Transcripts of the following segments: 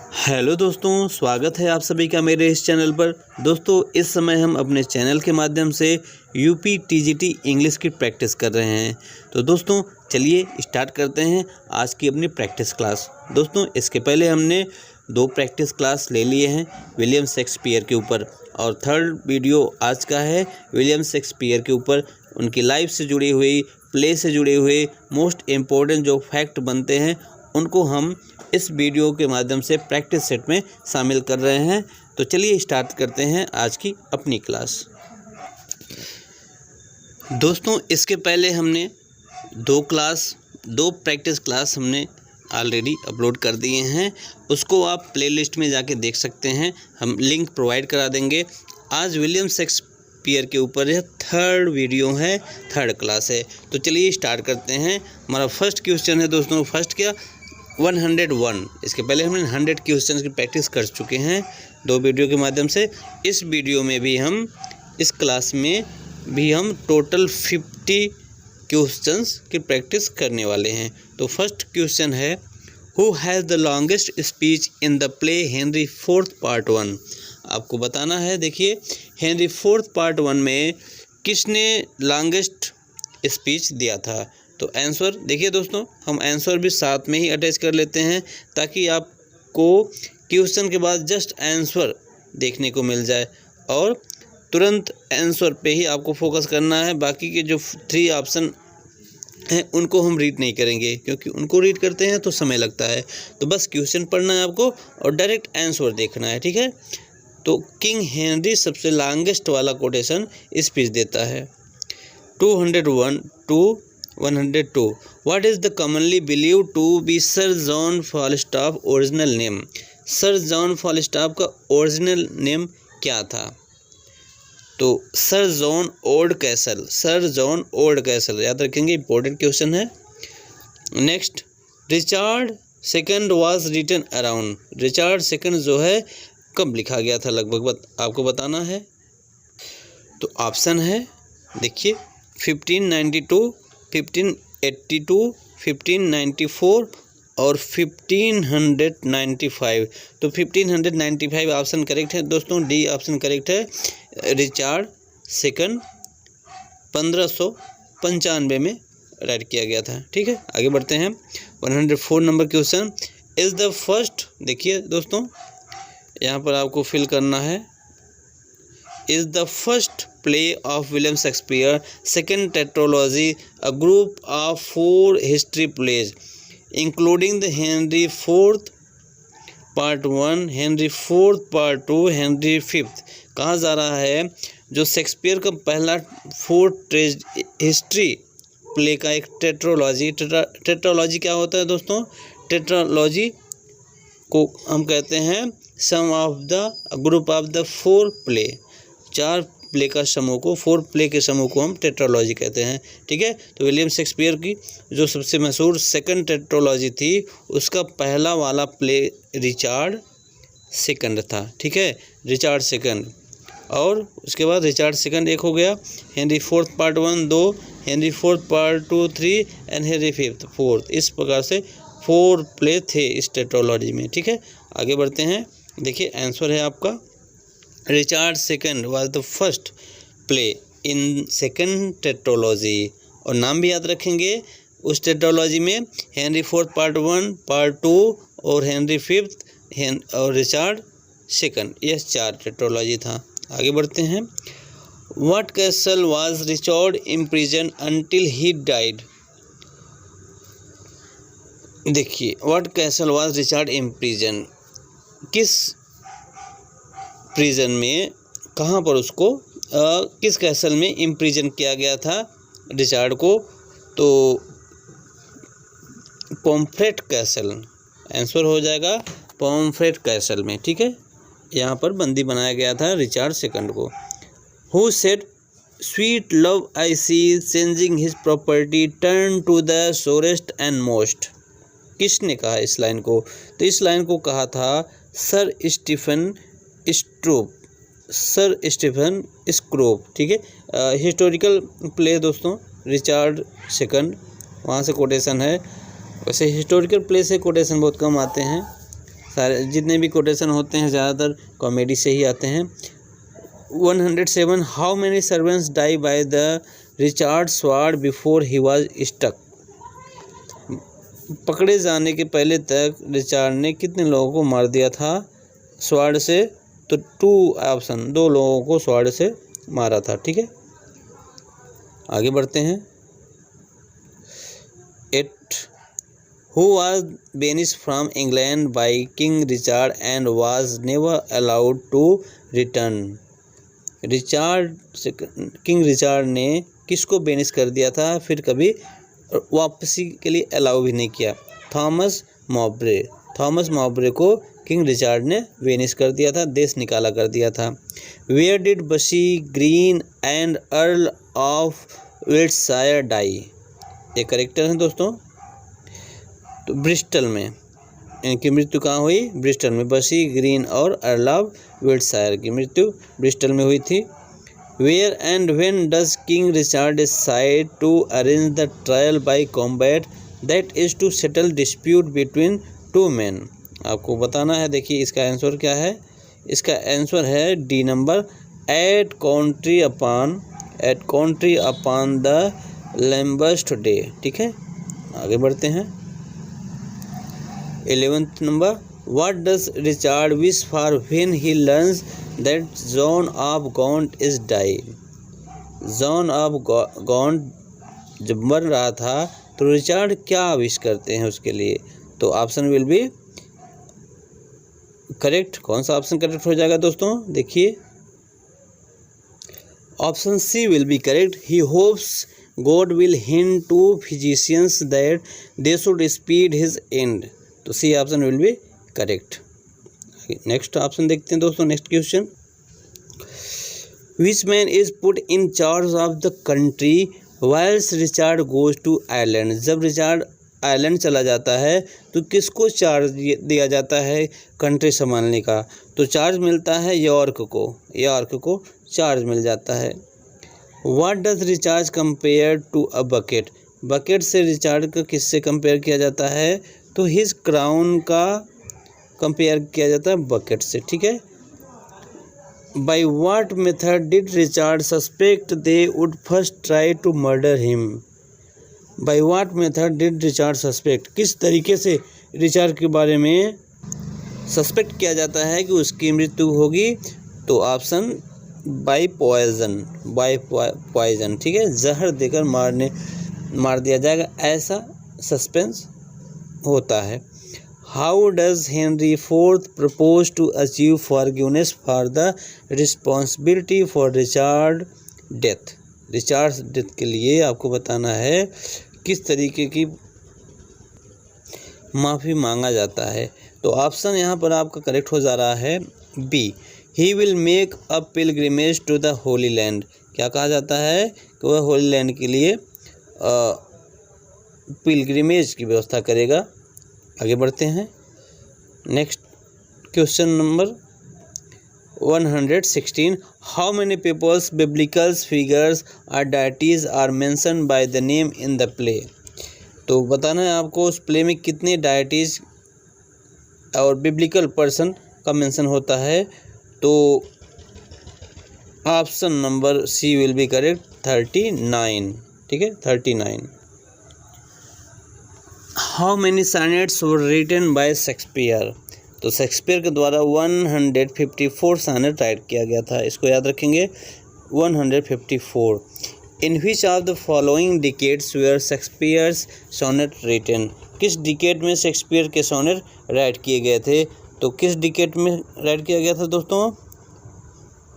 Hello दोस्तों, स्वागत है आप सभी का मेरे इस चैनल पर। दोस्तों, इस समय हम अपने चैनल के माध्यम से यूपी टीजीटी इंग्लिश की प्रैक्टिस कर रहे हैं। तो दोस्तों चलिए स्टार्ट करते हैं आज की अपनी प्रैक्टिस क्लास। दोस्तों, इसके पहले हमने 2 प्रैक्टिस क्लास ले लिए हैं विलियम शेक्सपियर के ऊपर, और थर्ड वीडियो आज का है विलियम शेक्सपियर के ऊपर। उनकी लाइफ से जुड़ी हुई, प्ले से जुड़े हुए मोस्ट इम्पोर्टेंट जो फैक्ट बनते हैं उनको हम इस वीडियो के माध्यम से प्रैक्टिस सेट में शामिल कर रहे हैं। तो चलिए स्टार्ट करते हैं आज की अपनी क्लास। दोस्तों, इसके पहले हमने 2 प्रैक्टिस क्लास हमने ऑलरेडी अपलोड कर दिए हैं। उसको आप प्लेलिस्ट में जाके देख सकते हैं, हम लिंक प्रोवाइड करा देंगे। आज विलियम शेक्सपियर के ऊपर यह थर्ड वीडियो है, थर्ड क्लास है। तो चलिए स्टार्ट करते हैं। हमारा फर्स्ट क्वेश्चन है दोस्तों, फर्स्ट क्या 101। इसके पहले हमने 100 क्वेश्चन की प्रैक्टिस कर चुके हैं 2 वीडियो के माध्यम से। इस वीडियो में भी हम, इस क्लास में भी हम टोटल 50 क्वेश्चंस की प्रैक्टिस करने वाले हैं। तो फर्स्ट क्वेश्चन है, who has the longest speech in the play Henry fourth part 1। आपको बताना है, देखिए हेनरी फोर्थ पार्ट 1 में किसने लॉन्गेस्ट स्पीच दिया था। तो आंसर देखिए दोस्तों, हम आंसर भी साथ में ही अटैच कर लेते हैं ताकि आपको क्वेश्चन के बाद जस्ट आंसर देखने को मिल जाए और तुरंत आंसर पे ही आपको फोकस करना है। बाकी के जो 3 ऑप्शन हैं उनको हम रीड नहीं करेंगे, क्योंकि उनको रीड करते हैं तो समय लगता है। तो बस क्वेश्चन पढ़ना है आपको और डायरेक्ट आंसर देखना है, ठीक है। तो किंग हेनरी सबसे लॉन्गेस्ट वाला कोटेशन स्पीच देता है। 201 to 102 What is the commonly believed to be Sir John Falstaff original name? Sir John Falstaff का ओरिजिनल नेम क्या था? तो sir John Oldcastle, sir John Oldcastle याद रखेंगे, इंपॉर्टेंट क्वेश्चन है। Next, Richard second was written around. Richard second जो है कब लिखा गया था लगभग आपको बताना है। तो ऑप्शन है, देखिए 1592, 1582, 1594 और 1595। तो 1595 ऑप्शन करेक्ट है दोस्तों, डी ऑप्शन करेक्ट है। रिचर्ड सेकंड 1595 में राइट किया गया था, ठीक है। आगे बढ़ते हैं। 104 number question, is the first, देखिए दोस्तों यहाँ पर आपको फिल करना है, is the first play of William Shakespeare second tetralogy a group of 4 history plays including the Henry IV part 1, Henry IV part 2, Henry V। कहा जा रहा है जो शेक्सपियर का पहला 4 हिस्ट्री प्ले का एक टेट्रोलॉजी। टेट्रोलॉजी क्या होता है दोस्तों? टेट्रोलॉजी को हम कहते हैं sum of the group of the 4 play, 4 play का समूह को, 4 प्ले के समूह को हम टेट्रोलॉजी कहते हैं, ठीक है। तो विलियम शेक्सपियर की जो सबसे मशहूर सेकंड टेट्रोलॉजी थी उसका पहला वाला प्ले रिचर्ड सेकंड था, ठीक है, रिचर्ड सेकंड। और उसके बाद रिचर्ड सेकंड एक हो गया, Henry fourth part 1 2, Henry fourth part 2 3 and Henry fifth 4। इस प्रकार से 4 प्ले थे इस टेट्रोलॉजी में, ठीक है। आगे बढ़ते हैं। देखिए आंसर है आपका, Richard second was the first play in second tetralogy. और नाम भी याद रखेंगे उस टेट्रोलॉजी में, हेनरी फोर्थ पार्ट 1 पार्ट 2 और हेनरी फिफ्थ और रिचर्ड सेकंड, यह 4 टेट्रोलॉजी था। आगे बढ़ते हैं। What castle was Richard imprison until he died. देखिए what castle was Richard imprison, किस प्रिजन में, कहाँ पर उसको किस कैसल में इम्प्रिजन किया गया था रिचर्ड को? तो पोम्फ्रेट कैसल आंसर हो जाएगा, पोम्फ्रेट कैसल में, ठीक है। यहाँ पर बंदी बनाया गया था रिचर्ड सेकंड को। Who said sweet love I see changing his property turn to the sorest and most. किसने कहा इस लाइन को? तो इस लाइन को कहा था सर स्टीफन स्ट्रोप, सर स्टीफन स्क्रोप, ठीक है। हिस्टोरिकल प्ले दोस्तों रिचर्ड सेकंड, वहाँ से कोटेशन है। वैसे हिस्टोरिकल प्ले से कोटेशन बहुत कम आते हैं। सारे जितने भी कोटेशन होते हैं ज़्यादातर कॉमेडी से ही आते हैं। 107 how many servants die by the Richard sword before he was stuck. पकड़े जाने के पहले तक रिचार्ड ने कितने लोगों को मार दिया था स्वॉर्ड से? तो 2 ऑप्शन, 2 लोगों को स्वॉर्ड से मारा था। ठीक है, आगे बढ़ते हैं। 8 who was banish from England by king Richard and was never allowed to return. King Richard ने किसको बेनिश कर दिया था, फिर कभी वापसी के लिए अलाउ भी नहीं किया? थॉमस मॉवब्रे को किंग रिचार्ड ने वेनिश कर दिया था, देश निकाला कर दिया था। Where did Bushy Green and earl of Wiltshire die. ये करेक्टर है दोस्तों। तो ब्रिस्टल में इनकी मृत्यु कहाँ हुई? ब्रिस्टल में। बशी ग्रीन और अर्ल ऑफ विल्ट्शायर की मृत्यु ब्रिस्टल में हुई थी। Where and when does King Richard decide to arrange the trial by combat, that is to settle dispute between 2 men? आपको बताना है। देखिए इसका आंसर क्या है? इसका आंसर है D number, at country upon the Lambast day। ठीक है, आगे बढ़ते हैं। 11th number, what does Richard wish for when he learns that John of Gaunt is dying? John of Gaunt जब मर रहा था तो रिचार्ड क्या विश करते हैं उसके लिए? तो ऑप्शन विल बी करेक्ट। कौन सा ऑप्शन करेक्ट हो जाएगा दोस्तों? देखिए option C will be correct. He hopes God will hint to physicians that they should speed his end. तो C option will be correct. Next option देखते हैं दोस्तों। Next question, which man is put in charge of the country whiles Richard goes to Ireland. जब Richard Ireland चला जाता है तो किसको चार्ज दिया जाता है कंट्री संभालने का? तो चार्ज मिलता है यॉर्क को चार्ज मिल जाता है। What does Richard compare to a bucket. Bucket से रिचार्ड का किससे कंपेयर किया जाता है? तो हिज क्राउन का कंपेयर किया जाता है बकेट से। ठीक है। By what method did Richard suspect they would first try to murder him. By what method did Richard suspect, किस तरीके से रिचार्ड के बारे में सस्पेक्ट किया जाता है कि उसकी मृत्यु होगी? तो ऑप्शन बाई पॉइजन। ठीक है, जहर देकर मार दिया जाएगा, ऐसा सस्पेंस होता है। How does Henry fourth propose to achieve forgiveness for the responsibility for Richard death. Richard death के लिए आपको बताना है किस तरीके की माफ़ी मांगा जाता है। तो ऑप्शन यहाँ पर आपका करेक्ट हो जा रहा है B, he will make a pilgrimage to the holy land. क्या कहा जाता है कि वह होली लैंड के लिए पिलग्रिमेज की व्यवस्था करेगा। आगे बढ़ते हैं। Next question number 116, how many peoples biblicals figures और deities are mention by the name in the play. तो बताना है आपको उस प्ले में कितने डाइटीज और बिब्लिकल पर्सन का मेंशन होता है। तो option number C will be correct, 39। ठीक है, 39। How many sonnets were written by Shakespeare. तो शेक्सपियर के द्वारा 154 सॉनेट राइट किया गया था। इसको याद रखेंगे, 154। In which of the following decades were Shakespeare's sonnet written. किस डिकेड में शेक्सपियर के सॉनेट राइट किए गए थे? तो किस डिकेड में राइट किया गया था दोस्तों?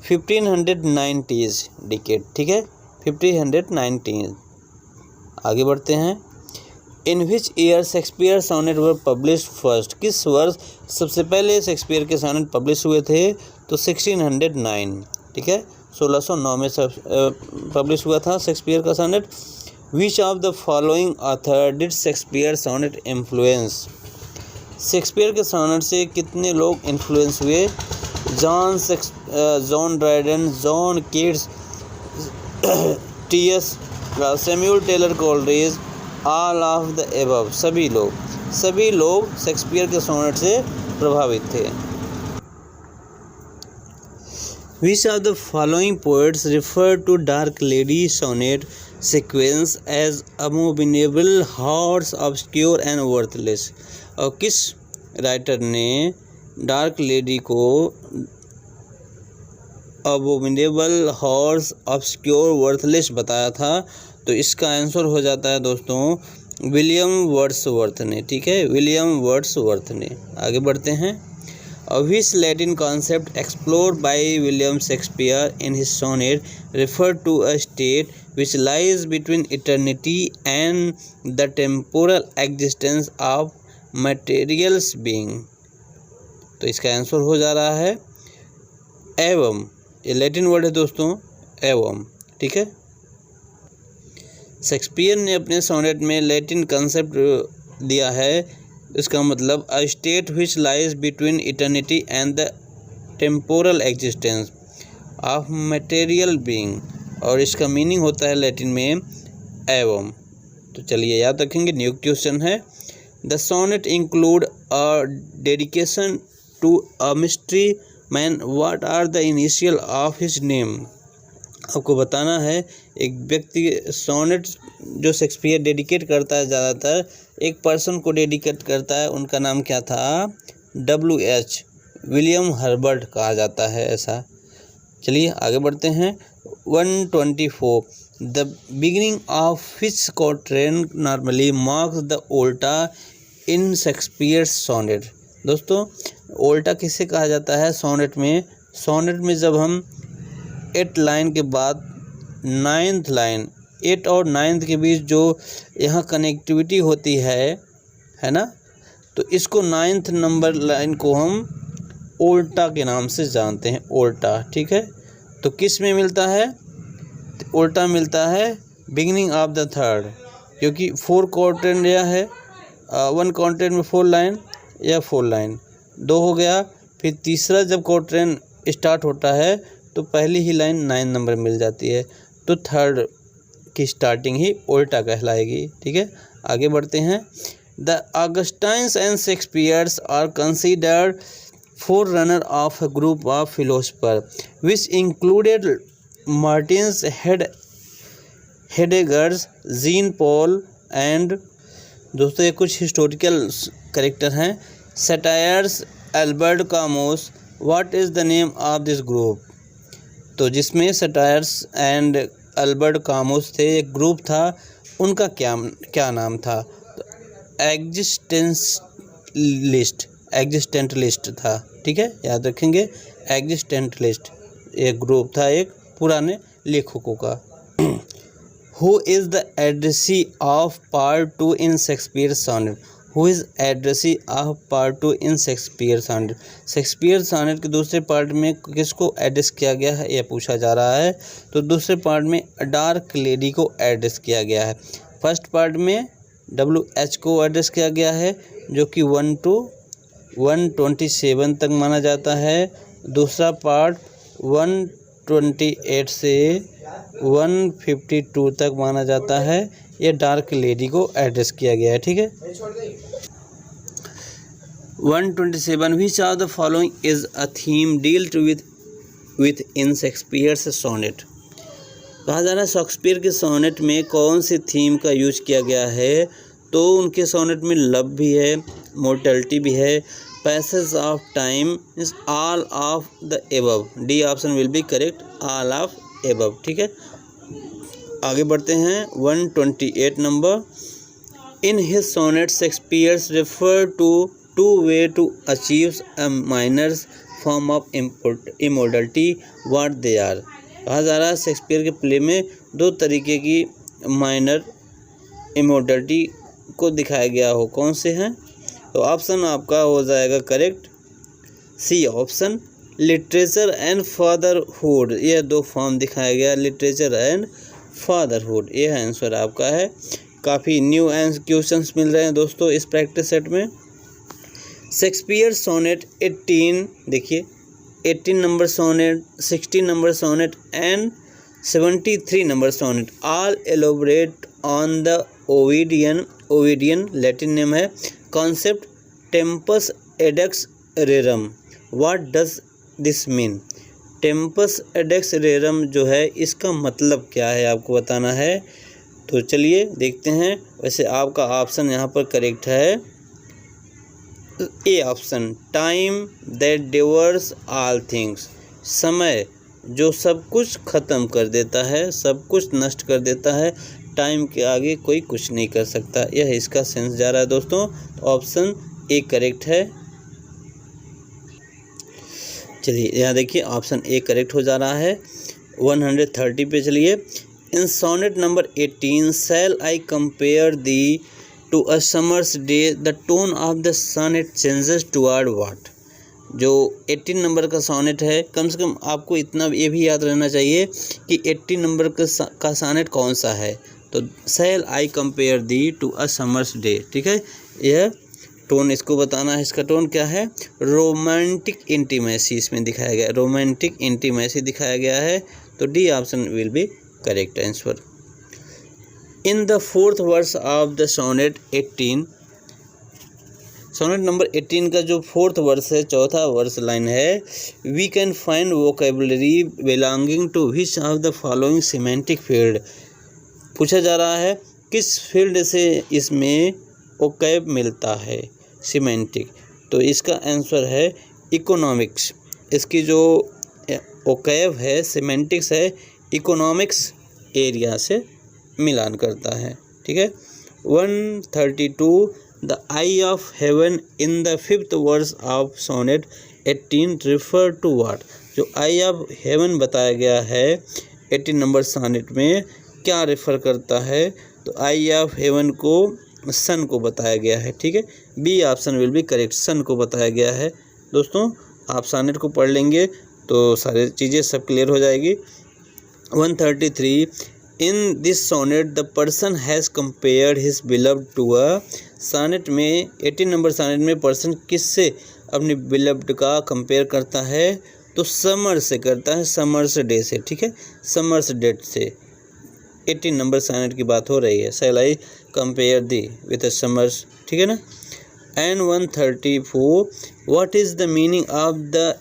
1590s decade. ठीक है, 1590। आगे बढ़ते हैं। In which year Shakespeare sonnet were publish first. किस वर्ष सबसे पहले शेक्सपियर के सॉनेट पब्लिश हुए थे? तो 1609। ठीक है, 1609 में पब्लिश हुआ था शेक्सपियर का sonnet. Which of the following author did Shakespeare sonnet influence. Shakespeare के सॉनेट से कितने लोग इन्फ्लुएंस हुए? John Dryden, John Keats, T S. Samuel Taylor Coleridge, all of the above. सभी लोग शेक्सपियर के सॉनेट से प्रभावित थे। Which of the following poets refer to Dark Lady sonnet sequence as abominable, harsh, obscure and worthless? और किस writer ने dark lady को अबोमिनेबल, हॉर्स, ऑब्सक्योर, वर्थलेस बताया था? तो इसका आंसर हो जाता है दोस्तों विलियम वर्ड्सवर्थ ने। ठीक है, विलियम वर्ड्सवर्थ ने। आगे बढ़ते हैं। Which Latin concept explored by William Shakespeare in his sonnet refer to a state which lies between eternity and the temporal existence of materials being? तो इसका आंसर हो जा रहा है एवम। ये लैटिन वर्ड है दोस्तों, एवम। ठीक है, शेक्सपियर ने अपने सोनेट में लैटिन कंसेप्ट दिया है। इसका मतलब अ state which lies between eternity and the temporal existence of material being, और इसका मीनिंग होता है लैटिन में एवम। तो चलिए याद रखेंगे। न्यू क्वेश्चन है, the sonnet include a dedication to a mystery man, what are the initial of his name? आपको बताना है एक व्यक्ति सोनेट जो शेक्सपियर डेडिकेट करता है, ज़्यादातर एक पर्सन को डेडिकेट करता है, उनका नाम क्या था? WH विलियम हर्बर्ट कहा जाता है ऐसा। चलिए आगे बढ़ते हैं। 124 the beginning of which quatrain normally marks the volta in Shakespeare sonnet? दोस्तों ओल्टा किसे कहा जाता है सोनेट में? सोनेट में जब हम 8 लाइन के बाद 9th लाइन, 8 और 9th के बीच जो यहाँ कनेक्टिविटी होती है ना, तो इसको 9th नंबर लाइन को हम ओल्टा के नाम से जानते हैं, ओल्टा। ठीक है, तो किस में मिलता है? ओल्टा मिलता है बिगिनिंग ऑफ द थर्ड, क्योंकि 4 क्वार्टेन यह है, 1 क्वार्टेन में 4 लाइन या 4 लाइन 2 हो गया। फिर तीसरा जब क्वार्टेन स्टार्ट होता है तो पहली ही लाइन 9 नंबर मिल जाती है, तो थर्ड की स्टार्टिंग ही ओल्टा कहलाएगी। ठीक है, आगे बढ़ते हैं। The Augustines and Shakespeares are considered forerunner of a group of philosopher which included Martins, Heideggers, Jean Paul and, दोस्तों ये कुछ हिस्टोरिकल कैरेक्टर हैं। Sartres, Albert Camus, what is the name of this group? तो जिसमें satires and Albert कामोस थे, एक group था, उनका क्या नाम था? एग्जिस्टेंटलिस्ट था। ठीक है, याद रखेंगे एग्जिस्टेंटलिस्ट एक ग्रुप था, एक पुराने लेखकों का। Who is the addressee of part 2 in Shakespeare sonnet? Who is addressee of part 2 in Shakespeare sonnet? Shakespeare sonnet के दूसरे पार्ट में किसको एड्रेस किया गया है, यह पूछा जा रहा है। तो दूसरे पार्ट में डार्क लेडी को एड्रेस किया गया है। फर्स्ट पार्ट में WH को एड्रेस किया गया है, जो कि 1 to 127 तक माना जाता है। दूसरा पार्ट 128 से 152 तक माना जाता है। ये डार्क लेडी को एड्रेस किया गया है। ठीक है, 127 which of the following is a theme dealt with in Shakespeare's sonnet? कहा जा रहा है शेक्सपियर के सोनेट में कौन सी थीम का यूज किया गया है? तो उनके सोनेट में लव भी है, मोर्टेलिटी भी है, passage of time, is all of the above. D option will be correct, all of above. ठीक है, आगे बढ़ते हैं। 128 number, in his sonnet Shakespeare's refer to two way to achieve a minor form of immortality, what they are? कहा जा रहा है Shakespeare के प्ले में 2 तरीके की माइनर इमोर्टलिटी को दिखाया गया हो, कौन से हैं? तो ऑप्शन आपका हो जाएगा correct, C option, literature and fatherhood. यह 2 फॉर्म दिखाया गया, लिटरेचर एंड फादरहुड। यह आंसर आपका है। काफ़ी न्यू क्वेश्चंस मिल रहे हैं दोस्तों इस प्रैक्टिस सेट में। शेक्सपियर सोनेट 18, देखिए 18 number sonnet, 16 number sonnet and 73 number sonnet all elaborate on the Ovidian Latin name है, concept tempus edax rerum, what does this mean? Tempus edax rerum जो है इसका मतलब क्या है आपको बताना है। तो चलिए देखते हैं। वैसे आपका ऑप्शन यहाँ पर करेक्ट है A option, time that divorce all things, समय जो सब कुछ ख़त्म कर देता है, सब कुछ नष्ट कर देता है, टाइम के आगे कोई कुछ नहीं कर सकता, यह इसका सेंस जा रहा है दोस्तों। तो ऑप्शन ए करेक्ट है। चलिए यहाँ देखिए ऑप्शन ए करेक्ट हो जा रहा है। 130 पे चलिए। इन sonnet number 18 shall I compare thee to a summer's day, the tone of the sonnet changes toward what? जो 18 नंबर का सोनेट है, कम से कम आपको इतना ये भी याद रहना चाहिए कि 18 नंबर का सोनेट कौन सा है। तो shall I compare thee to a summer's day, ठीक है। यह टोन इसको बताना है, इसका टोन क्या है? रोमांटिक इंटीमेसी इसमें दिखाया गया है, रोमांटिक इंटीमेसी दिखाया गया है। तो D option will be correct answer. In the fourth verse of the sonnet 18, sonnet number 18 का जो फोर्थ वर्स है, चौथा वर्स लाइन है, we can find vocabulary belonging to which of the following semantic field? पूछा जा रहा है किस फील्ड से इसमें ओकैब मिलता है, सिमेंटिक। तो इसका आंसर है इकोनॉमिक्स। इसकी जो ओकैब है, सिमेंटिक्स है, इकोनॉमिक्स एरिया से मिलान करता है, ठीक है। 132 the eye of heaven in the fifth verse of sonnet 18 refer to what? जो आई ऑफ हेवन बताया गया है 18 नंबर सोनेट में, क्या रेफर करता है? तो आई ऑफ हेवन को सन को बताया गया है, ठीक है। B option will be correct, sun को बताया गया है। दोस्तों आप सोनेट को पढ़ लेंगे तो सारी चीज़ें सब क्लियर हो जाएगी। 133 in this sonnet the person has compared his beloved to a, sonnet में 18 नंबर सोनेट में पर्सन किससे अपनी बिलव्ड का कंपेयर करता है? तो समर से करता है, समर्स डे से, ठीक है, समर्स डेट से। 18 नंबर सोनेट की बात हो रही है। Shall I compare thee with summers, ठीक है ना। And 134 what is the meaning of the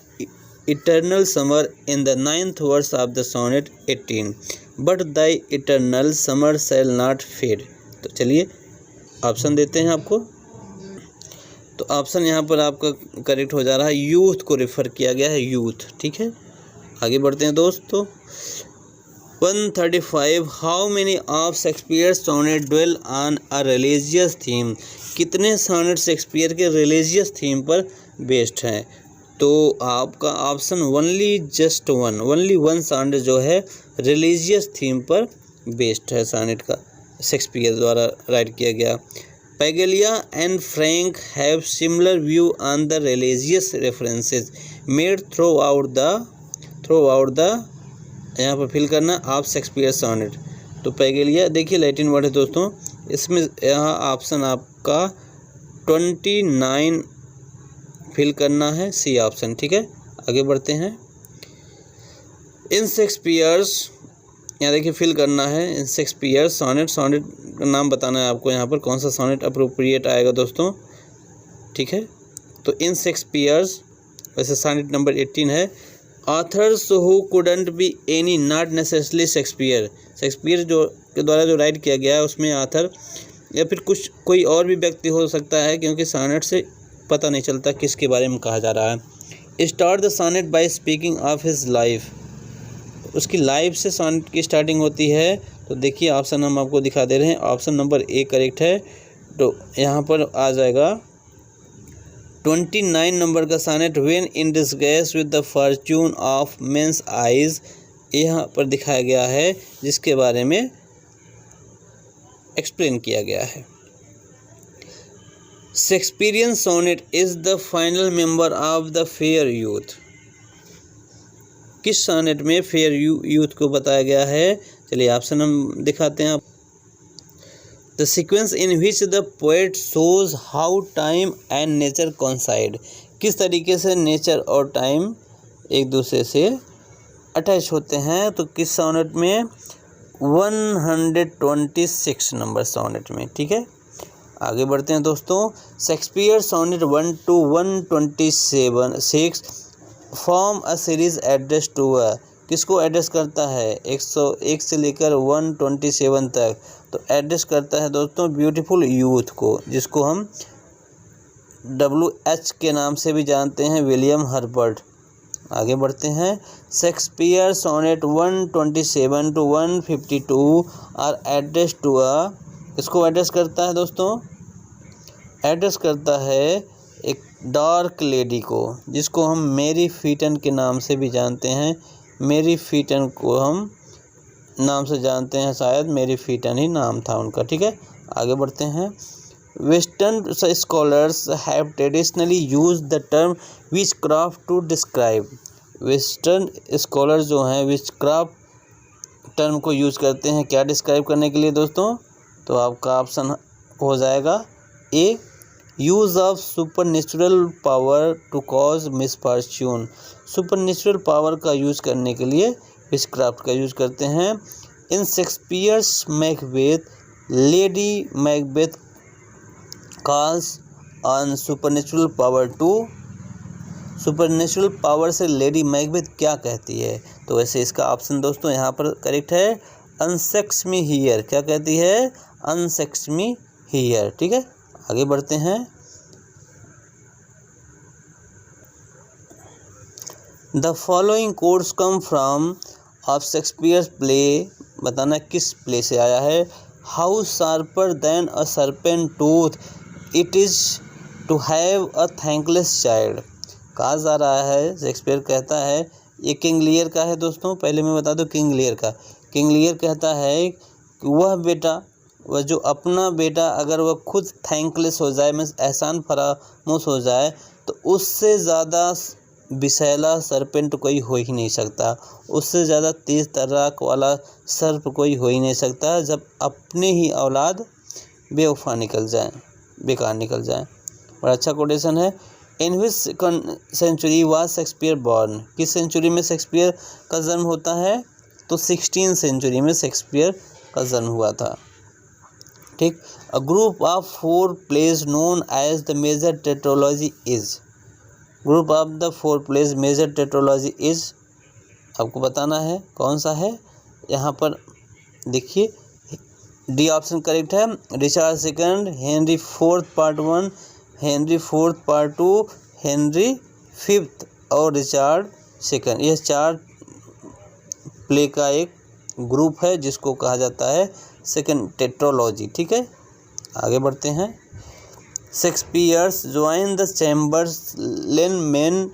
eternal summer in the 9th verse of the sonnet 18, but the eternal summer shall not fade? तो चलिए ऑप्शन देते हैं आपको। तो ऑप्शन यहाँ पर आपका करेक्ट हो जा रहा है, यूथ को रेफर किया गया है, यूथ, ठीक है। आगे बढ़ते हैं दोस्तों। 135 how many of Shakespeare sonnet dwell on a religious theme? कितने सोनेट शेक्सपियर के रिलीजियस थीम पर बेस्ड हैं? तो आपका option only just one, only one sonnet जो है रिलीजियस थीम पर बेस्ड है, सोनेट का शेक्सपियर द्वारा राइट किया गया। Paglia and Frank have similar view on the religious references made throughout the यहाँ पर फिल करना आप शेक्सपियर सोनेट। तो पैगेलिया देखिए लैटिन वर्ड है दोस्तों, इसमें यहाँ ऑप्शन आपका 29 फिल करना है, सी ऑप्शन, ठीक है। आगे बढ़ते हैं। इन शेक्सपियर्स, यहाँ देखिए फिल करना है इन शेक्सपियर सोनेट, सोनेट का नाम बताना है आपको, यहाँ पर कौन सा सोनेट अप्रोप्रिएट आएगा दोस्तों, ठीक है। तो इन शेक्सपियर्स, वैसे सोनेट नंबर 18 है। Authors who couldn't be any not necessarily Shakespeare, Shakespeare जो के द्वारा जो राइट किया गया है उसमें ऑथर या फिर कोई और भी व्यक्ति हो सकता है, क्योंकि सोनेट से पता नहीं चलता किसके बारे में कहा जा रहा है। Start the sonnet by speaking of his life, उसकी लाइफ से सोनेट की स्टार्टिंग होती है। तो देखिए ऑप्शन हम आपको दिखा दे रहे हैं, ऑप्शन नंबर ए करेक्ट है। तो यहाँ पर आ जाएगा 29 नंबर का sonnet, when in disgrace with the fortune of men's eyes, यहाँ पर दिखाया गया है, जिसके बारे में एक्सप्लेन किया गया है। Shakespearean sonnet is the final member of the fair youth, किस सोनेट में फेयर यूथ को बताया गया है? चलिए ऑप्शन हम दिखाते हैं। The sequence in which the poet shows how time and nature coincide, किस तरीके से नेचर और टाइम एक दूसरे से अटैच होते हैं? तो किस सोनेट में? 126 नंबर सोनेट में, ठीक है। आगे बढ़ते हैं दोस्तों। Shakespeare sonnet 1 to 126 form a series address to a, किसको एड्रेस करता है? 101 से लेकर 127 तक, तो एड्रेस करता है दोस्तों ब्यूटीफुल यूथ को, जिसको हम WH के नाम से भी जानते हैं, विलियम हर्बर्ट। आगे बढ़ते हैं। Shakespeare sonnet 127 to 152 are address to a, इसको एड्रेस करता है दोस्तों, एड्रेस करता है एक डार्क लेडी को, जिसको हम मैरी फीटन के नाम से भी जानते हैं। मैरी फीटन को हम नाम से जानते हैं, शायद मैरी फीटन ही नाम था उनका। ठीक है, आगे बढ़ते हैं। Western scholars have traditionally use the term witchcraft to describe, western scholar जो हैं विचक्राफ्ट टर्म को यूज़ करते हैं क्या डिस्क्राइब करने के लिए दोस्तों? तो आपका ऑप्शन हो जाएगा A, use of supernatural power to cause misfortune, supernatural power का यूज़ करने के लिए विचक्राफ्ट का यूज़ करते हैं। In Shakespeare's Macbeth, Lady Macbeth calls on supernatural power to, supernatural power से लेडी मैकबेथ क्या कहती है? तो वैसे इसका ऑप्शन दोस्तों यहाँ पर करेक्ट है, अनसेक्स मी हियर, क्या कहती है? Unsex me here. ठीक है, आगे बढ़ते हैं। The following codes come from of Shakespeare play, बताना किस प्ले से आया है? How sharper than a serpent tooth, it is to have a thankless child, कहा जा रहा है, शेक्सपियर कहता है, ये किंग लियर का है दोस्तों, पहले मैं बता दूं किंग लियर का। किंग लियर कहता है कि वह बेटा, वह जो अपना बेटा अगर वह खुद थैंकलेस हो जाए, मीन्स एहसान फरामोश हो जाए, तो उससे ज़्यादा विषैला सर्पेंट कोई हो ही नहीं सकता, उससे ज़्यादा तेज़ तर्राक वाला सर्प कोई हो ही नहीं सकता, जब अपने ही औलाद बेवफा निकल जाए, बेकार निकल जाए। बड़ा अच्छा कोटेशन है। इन विच सेंचुरी वाज शेक्सपियर बॉर्न, किस सेंचुरी में शेक्सपियर का जन्म होता है? तो 16th सेंचुरी में शेक्सपियर का जन्म हुआ था। ठीक, a group of 4 plays known as the major tetralogy is, group of the 4 plays major tetralogy is, आपको बताना है कौन सा है। यहाँ पर देखिए, डी ऑप्शन करेक्ट है। Richard second, Henry fourth part 1, Henry fourth part 2, Henry fifth और रिचार्ड सेकंड, यह 4 प्ले का एक ग्रुप है जिसको कहा जाता है सेकंड टेट्रोलॉजी। ठीक है, आगे बढ़ते हैं। Shakespeare's join the Chamberlain men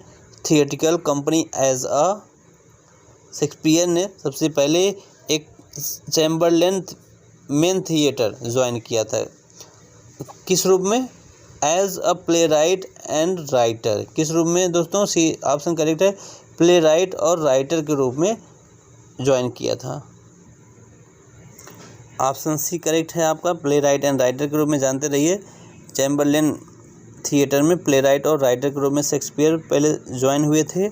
theatrical company as a, Shakespeare ने सबसे पहले एक चैम्बरलेन मेन थिएटर ज्वाइन किया था, किस रूप में? As a playwright and writer, किस रूप में दोस्तों? सी ऑप्शन करेक्ट है, प्ले राइट और राइटर के रूप में ज्वाइन किया था। ऑप्शन सी करेक्ट है आपका, प्ले राइट एंड राइटर के रूप में जानते रहिए। चैम्बरलेन थिएटर में प्ले राइट और राइटर के रूप में शेक्सपियर पहले ज्वाइन हुए थे।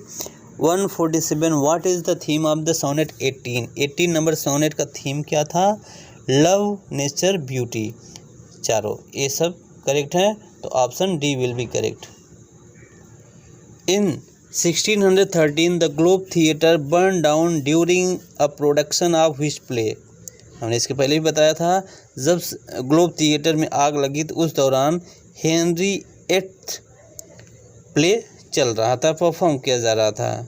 147, what is the theme of the sonnet 18, 18 number sonnet का थीम क्या था? लव, नेचर, ब्यूटी, चारों ये सब करेक्ट हैं, तो option D will be correct. In 1613 the globe theatre burn down during a production of which play, हमने इसके पहले भी बताया था, जब ग्लोब थिएटर में आग लगी तो उस दौरान हेनरी 8th प्ले चल रहा था, परफॉर्म किया जा रहा था।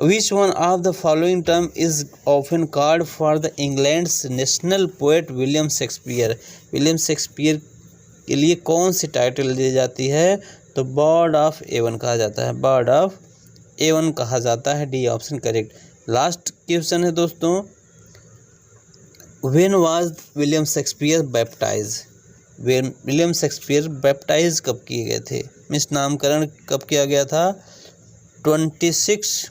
Which one of the following term is often called for the England's national poet William Shakespeare, William Shakespeare के लिए कौन सी टाइटल दी जाती है? तो बर्ड ऑफ एवन कहा जाता है, बर्ड ऑफ एवन कहा जाता है, D option correct. Last question है दोस्तों, when was William Shakespeare baptise, William Shakespeare baptise कब किए गए थे, मीन्स नामकरण कब किया गया था? 26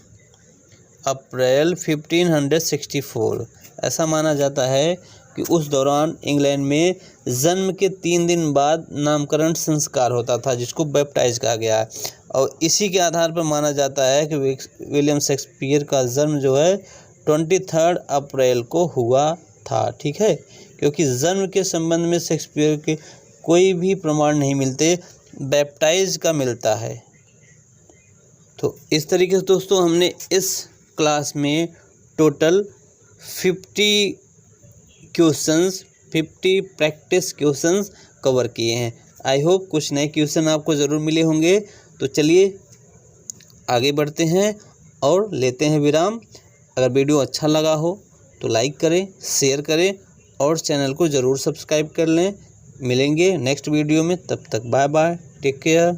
अप्रैल 1564। ऐसा माना जाता है कि उस दौरान इंग्लैंड में जन्म के 3 दिन बाद नामकरण संस्कार होता था, जिसको बैप्टाइज कहा गया है, और इसी के आधार पर माना जाता है कि विलियम शेक्सपियर का जन्म जो है 23 अप्रैल को हुआ था। ठीक है, क्योंकि जन्म के संबंध में शेक्सपियर के कोई भी प्रमाण नहीं मिलते, बैप्टाइज का मिलता है। तो इस तरीके से दोस्तों हमने इस क्लास में total 50 questions, 50 practice questions cover किए हैं। आई होप कुछ नए क्वेश्चन आपको ज़रूर मिले होंगे। तो चलिए आगे बढ़ते हैं और लेते हैं विराम। अगर वीडियो अच्छा लगा हो तो लाइक करें, शेयर करें और चैनल को ज़रूर सब्सक्राइब कर लें। मिलेंगे नेक्स्ट वीडियो में, तब तक बाय बाय, टेक केयर।